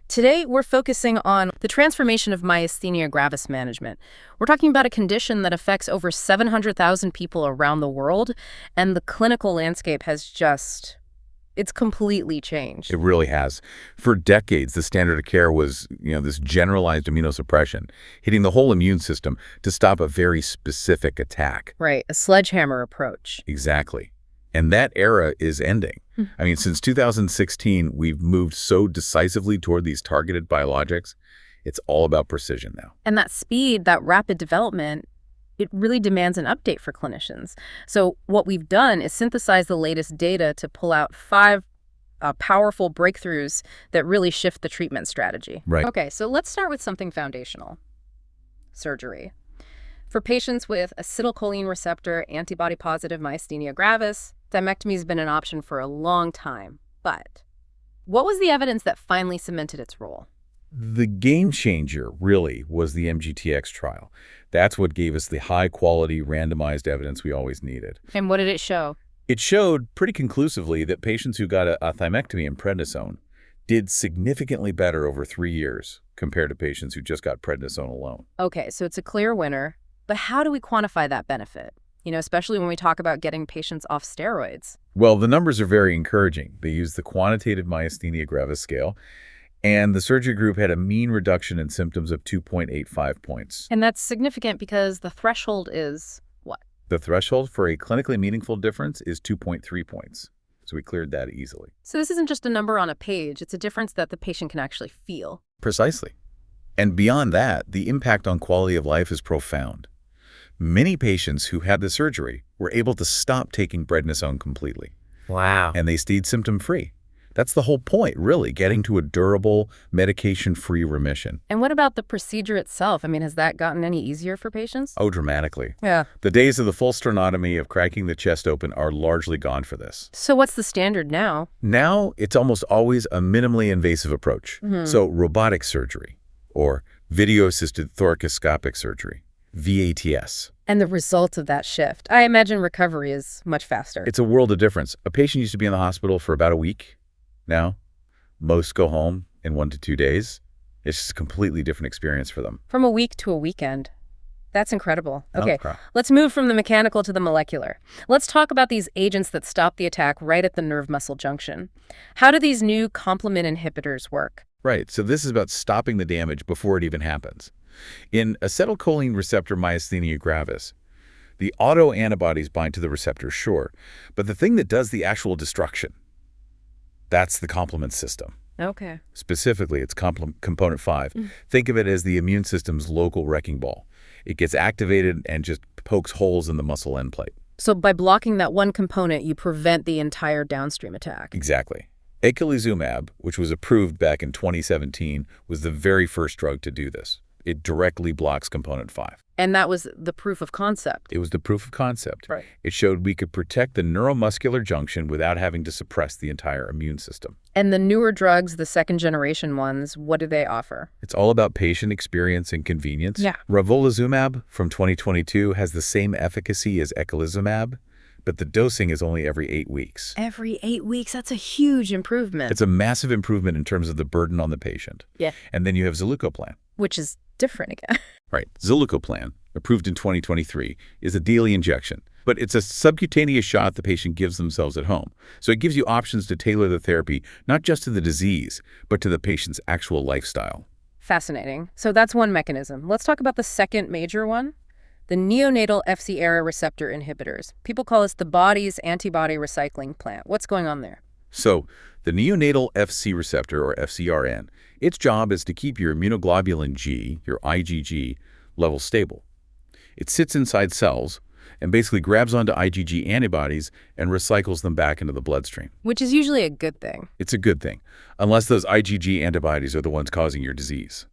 Today, we're focusing on the transformation of myasthenia gravis management. We're talking about a condition that affects over 700,000 people around the world, and the clinical landscape has it's completely changed. It really has. For decades, the standard of care was, this generalized immunosuppression, hitting the whole immune system to stop a very specific attack. Right, a sledgehammer approach. Exactly. And that era is ending. I mean, since 2016, we've moved so decisively toward these targeted biologics. It's all about precision now. And that speed, that rapid development, it really demands an update for clinicians. So what we've done is synthesize the latest data to pull out 5 powerful breakthroughs that really shift the treatment strategy. Right. Okay, so let's start with something foundational. Surgery. For patients with acetylcholine receptor antibody-positive myasthenia gravis, thymectomy has been an option for a long time. But what was the evidence that finally cemented its role? The game changer, really, was the MGTX trial. That's what gave us the high-quality, randomized evidence we always needed. And what did it show? It showed pretty conclusively that patients who got a thymectomy and prednisone did significantly better over 3 years compared to patients who just got prednisone alone. Okay, so it's a clear winner. But how do we quantify that benefit? Especially when we talk about getting patients off steroids. Well, the numbers are very encouraging. They used the quantitative myasthenia gravis scale, and the surgery group had a mean reduction in symptoms of 2.85 points. And that's significant because the threshold is what? The threshold for a clinically meaningful difference is 2.3 points. So we cleared that easily. So this isn't just a number on a page. It's a difference that the patient can actually feel. Precisely. And beyond that, the impact on quality of life is profound. Many patients who had the surgery were able to stop taking prednisone completely. Wow. And they stayed symptom-free. That's the whole point, really, getting to a durable, medication-free remission. And what about the procedure itself? Has that gotten any easier for patients? Oh, dramatically. Yeah. The days of the full sternotomy of cracking the chest open are largely gone for this. So what's the standard now? Now, it's almost always a minimally invasive approach. So robotic surgery or video-assisted thoracoscopic surgery. VATS. And the result of that shift. I imagine recovery is much faster. It's a world of difference. A patient used to be in the hospital for about a week. Now, most go home in 1 to 2 days. It's just a completely different experience for them. From a week to a weekend. That's incredible. Okay, Okay. Let's move from the mechanical to the molecular. Let's talk about these agents that stop the attack right at the nerve-muscle junction. How do these new complement inhibitors work? Right, so this is about stopping the damage before it even happens. In acetylcholine receptor myasthenia gravis, the autoantibodies bind to the receptor, sure, but the thing that does the actual destruction, that's the complement system. Okay. Specifically, it's component 5. Think of it as the immune system's local wrecking ball. It gets activated and just pokes holes in the muscle end plate. So by blocking that one component, you prevent the entire downstream attack. Exactly. Efgartigimod, which was approved back in 2017, was the very first drug to do this. It directly blocks component 5. And that was the proof of concept. It was the proof of concept. Right. It showed we could protect the neuromuscular junction without having to suppress the entire immune system. And the newer drugs, the second-generation ones, what do they offer? It's all about patient experience and convenience. Yeah. Ravulizumab from 2022 has the same efficacy as eculizumab, but the dosing is only every 8 weeks. Every 8 weeks, that's a huge improvement. It's a massive improvement in terms of the burden on the patient. Yeah. And then you have zilucoplan. Which is different again. Right. Zilucoplan, approved in 2023, is a daily injection, but it's a subcutaneous shot the patient gives themselves at home. So it gives you options to tailor the therapy, not just to the disease, but to the patient's actual lifestyle. Fascinating. So that's one mechanism. Let's talk about the second major one, the neonatal FcRn receptor inhibitors. People call this the body's antibody recycling plant. What's going on there? So the neonatal FC receptor, or FcRn, its job is to keep your immunoglobulin G, your IgG, level stable. It sits inside cells and basically grabs onto IgG antibodies and recycles them back into the bloodstream. Which is usually a good thing. It's a good thing, unless those IgG antibodies are the ones causing your disease.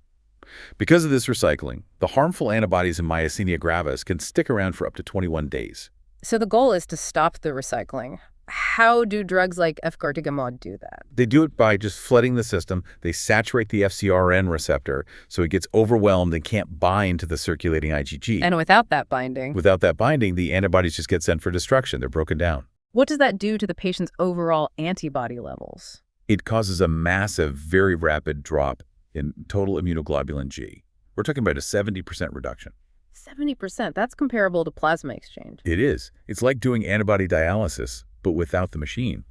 Because of this recycling, the harmful antibodies in myasthenia gravis can stick around for up to 21 days. So the goal is to stop the recycling. How do drugs like efgartigimod do that? They do it by just flooding the system. They saturate the FcRn receptor so it gets overwhelmed and can't bind to the circulating IgG. And without that binding? Without that binding, the antibodies just get sent for destruction. They're broken down. What does that do to the patient's overall antibody levels? It causes a massive, very rapid drop in total immunoglobulin G. We're talking about a 70% reduction. 70%, that's comparable to plasma exchange. It is. It's like doing antibody dialysis, but without the machine.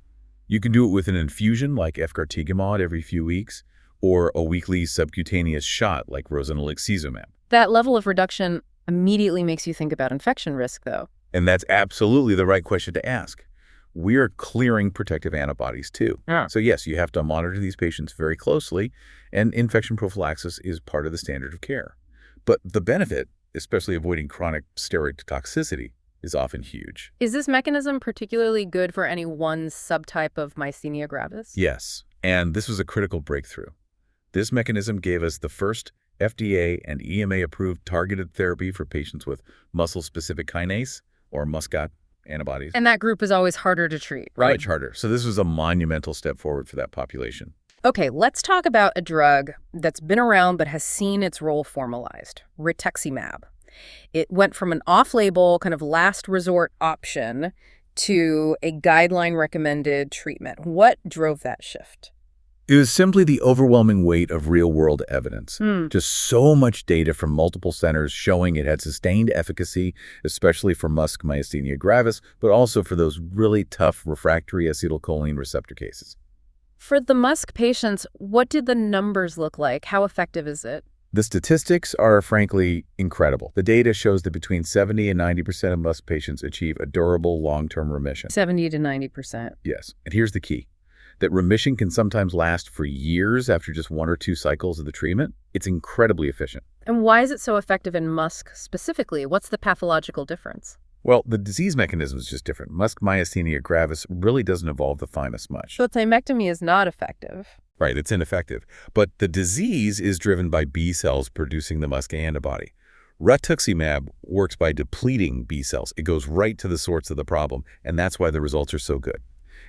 You can do it with an infusion like efgartigimod every few weeks, or a weekly subcutaneous shot like ravulizumab. That level of reduction immediately makes you think about infection risk, though. And that's absolutely the right question to ask. We are clearing protective antibodies too. Yeah. So yes, you have to monitor these patients very closely, and infection prophylaxis is part of the standard of care. But the benefit, especially avoiding chronic steroid toxicity, is often huge. Is this mechanism particularly good for any one subtype of myasthenia gravis? Yes, and this was a critical breakthrough. This mechanism gave us the first FDA and EMA-approved targeted therapy for patients with muscle-specific kinase, or MuSK antibodies. And that group is always harder to treat, right? Much harder. So this was a monumental step forward for that population. Okay, let's talk about a drug that's been around but has seen its role formalized, rituximab. It went from an off-label kind of last resort option to a guideline-recommended treatment. What drove that shift? It was simply the overwhelming weight of real-world evidence. Just so much data from multiple centers showing it had sustained efficacy, especially for MuSK myasthenia gravis, but also for those really tough refractory acetylcholine receptor cases. For the MuSK patients, what did the numbers look like? How effective is it? The statistics are frankly incredible. The data shows that between 70 and 90% of MuSK patients achieve a durable long-term remission. 70 to 90%. Yes, and here's the key. That remission can sometimes last for years after just 1 or 2 cycles of the treatment. It's incredibly efficient. And why is it so effective in MuSK specifically? What's the pathological difference? Well, the disease mechanism is just different. MuSK myasthenia gravis really doesn't involve the thymus much. So thymectomy is not effective. Right, it's ineffective. But the disease is driven by B cells producing the MuSK antibody. Rituximab works by depleting B cells. It goes right to the source of the problem, and that's why the results are so good.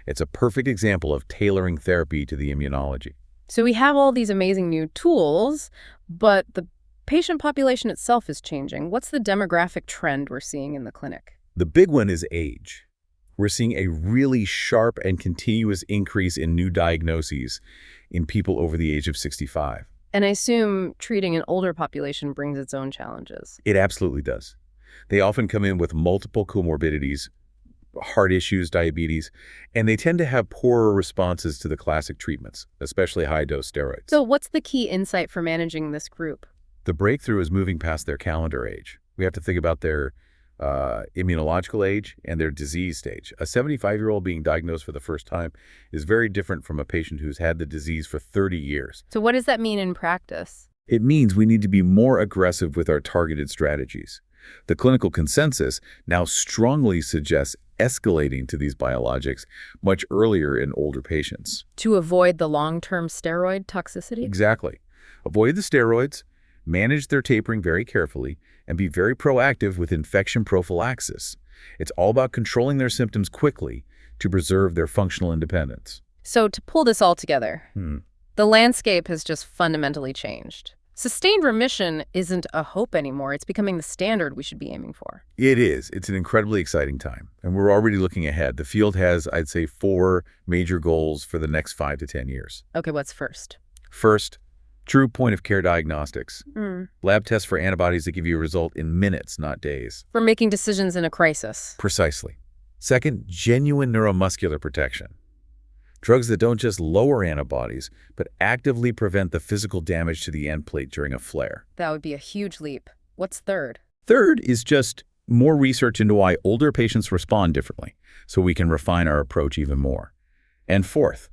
It's a perfect example of tailoring therapy to the immunology. So we have all these amazing new tools, but the patient population itself is changing. What's the demographic trend we're seeing in the clinic? The big one is age. We're seeing a really sharp and continuous increase in new diagnoses in people over the age of 65. And I assume treating an older population brings its own challenges. It absolutely does. They often come in with multiple comorbidities, heart issues, diabetes, and they tend to have poorer responses to the classic treatments, especially high-dose steroids. So what's the key insight for managing this group? The breakthrough is moving past their calendar age. We have to think about their immunological age and their disease stage. A 75-year-old being diagnosed for the first time is very different from a patient who's had the disease for 30 years. So what does that mean in practice? It means we need to be more aggressive with our targeted strategies. The clinical consensus now strongly suggests escalating to these biologics much earlier in older patients. To avoid the long-term steroid toxicity? Exactly. Avoid the steroids, manage their tapering very carefully, and be very proactive with infection prophylaxis. It's all about controlling their symptoms quickly to preserve their functional independence. So to pull this all together, the landscape has just fundamentally changed. Sustained remission isn't a hope anymore. It's becoming the standard we should be aiming for. It is. It's an incredibly exciting time, and we're already looking ahead. The field has, I'd say, 4 major goals for the next 5 to 10 years. Okay, what's first? First, true point-of-care diagnostics. Lab tests for antibodies that give you a result in minutes, not days. For making decisions in a crisis. Precisely. Second, genuine neuromuscular protection. Drugs that don't just lower antibodies, but actively prevent the physical damage to the end plate during a flare. That would be a huge leap. What's third? Third is just more research into why older patients respond differently, so we can refine our approach even more. And fourth,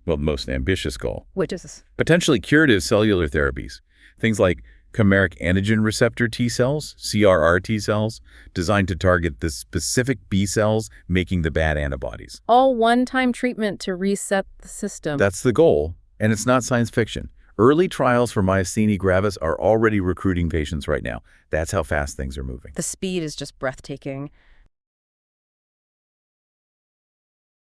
well, the most ambitious goal, Which is? potentially curative cellular therapies. Things like chimeric antigen receptor T cells, CRR T cells, designed to target the specific B cells making the bad antibodies. All one-time treatment to reset the system. That's the goal, and it's not science fiction. Early trials for myasthenia gravis are already recruiting patients right now. That's how fast things are moving. The speed is just breathtaking.